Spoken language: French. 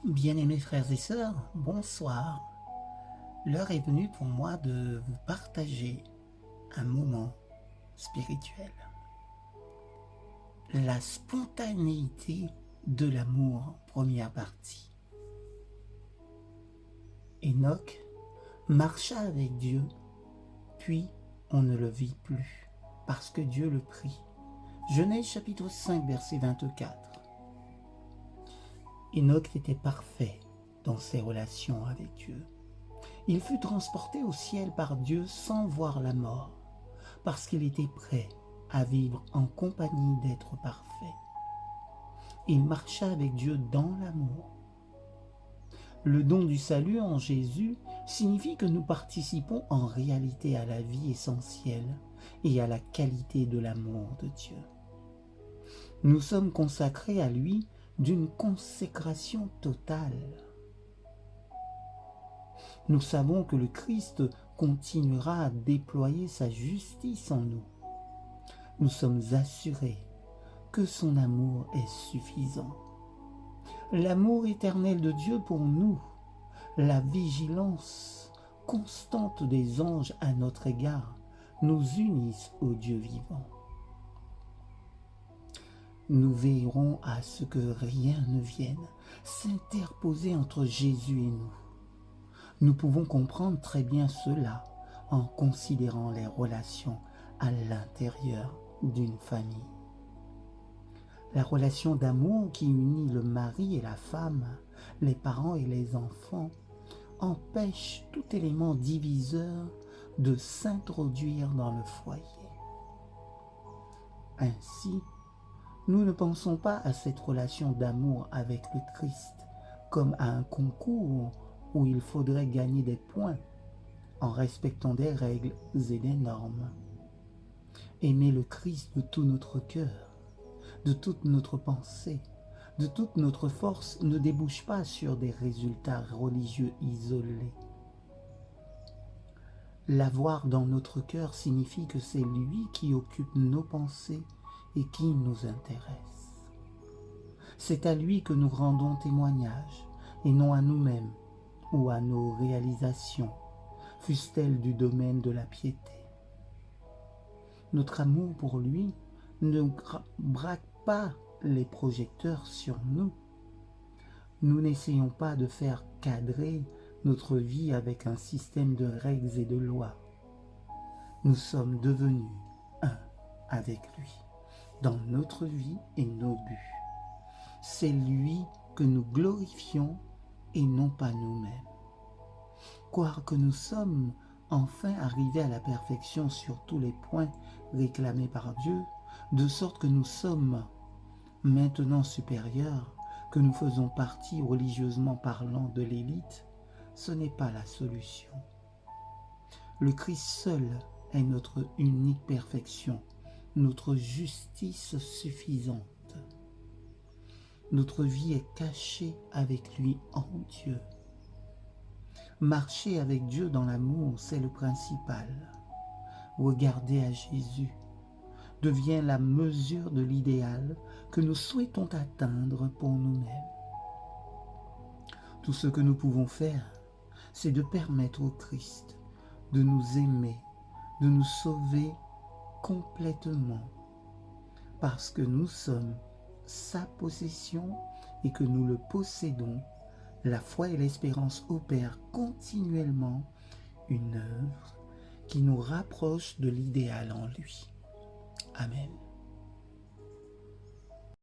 Bien-aimés frères et sœurs, bonsoir. L'heure est venue pour moi de vous partager un moment spirituel. La spontanéité de l'amour, première partie. Enoch marcha avec Dieu, puis on ne le vit plus, parce que Dieu le prit. Genèse chapitre 5, verset 24. Enoch était parfait dans ses relations avec Dieu. Il fut transporté au ciel par Dieu sans voir la mort, parce qu'il était prêt à vivre en compagnie d'êtres parfaits. Il marcha avec Dieu dans l'amour. Le don du salut en Jésus signifie que nous participons en réalité à la vie essentielle et à la qualité de l'amour de Dieu. Nous sommes consacrés à lui d'une consécration totale. Nous savons que le Christ continuera à déployer sa justice en nous. Nous sommes assurés que son amour est suffisant. L'amour éternel de Dieu pour nous, la vigilance constante des anges à notre égard nous unissent au Dieu vivant. Nous veillerons à ce que rien ne vienne s'interposer entre Jésus et nous. Nous pouvons comprendre très bien cela en considérant les relations à l'intérieur d'une famille. La relation d'amour qui unit le mari et la femme, les parents et les enfants, empêche tout élément diviseur de s'introduire dans le foyer. Ainsi, nous ne pensons pas à cette relation d'amour avec le Christ comme à un concours où il faudrait gagner des points en respectant des règles et des normes. Aimer le Christ de tout notre cœur, de toute notre pensée, de toute notre force ne débouche pas sur des résultats religieux isolés. L'avoir dans notre cœur signifie que c'est lui qui occupe nos pensées et qui nous intéresse. C'est à lui que nous rendons témoignage et non à nous-mêmes ou à nos réalisations, fussent-elles du domaine de la piété. Notre amour pour lui ne braque pas les projecteurs sur nous. Nous n'essayons pas de faire cadrer notre vie avec un système de règles et de lois. Nous sommes devenus un avec lui, dans notre vie et nos buts. C'est lui que nous glorifions et non pas nous-mêmes. Croire que nous sommes enfin arrivés à la perfection sur tous les points réclamés par Dieu, de sorte que nous sommes maintenant supérieurs, que nous faisons partie religieusement parlant de l'élite, ce n'est pas la solution. Le Christ seul est notre unique perfection, notre justice suffisante. Notre vie est cachée avec lui en Dieu. Marcher avec Dieu dans l'amour, c'est le principal. Regarder à Jésus devient la mesure de l'idéal que nous souhaitons atteindre pour nous-mêmes. Tout ce que nous pouvons faire, c'est de permettre au Christ de nous aimer, de nous sauver complètement, parce que nous sommes sa possession et que nous le possédons. La foi et l'espérance opèrent continuellement une œuvre qui nous rapproche de l'idéal en lui. Amen.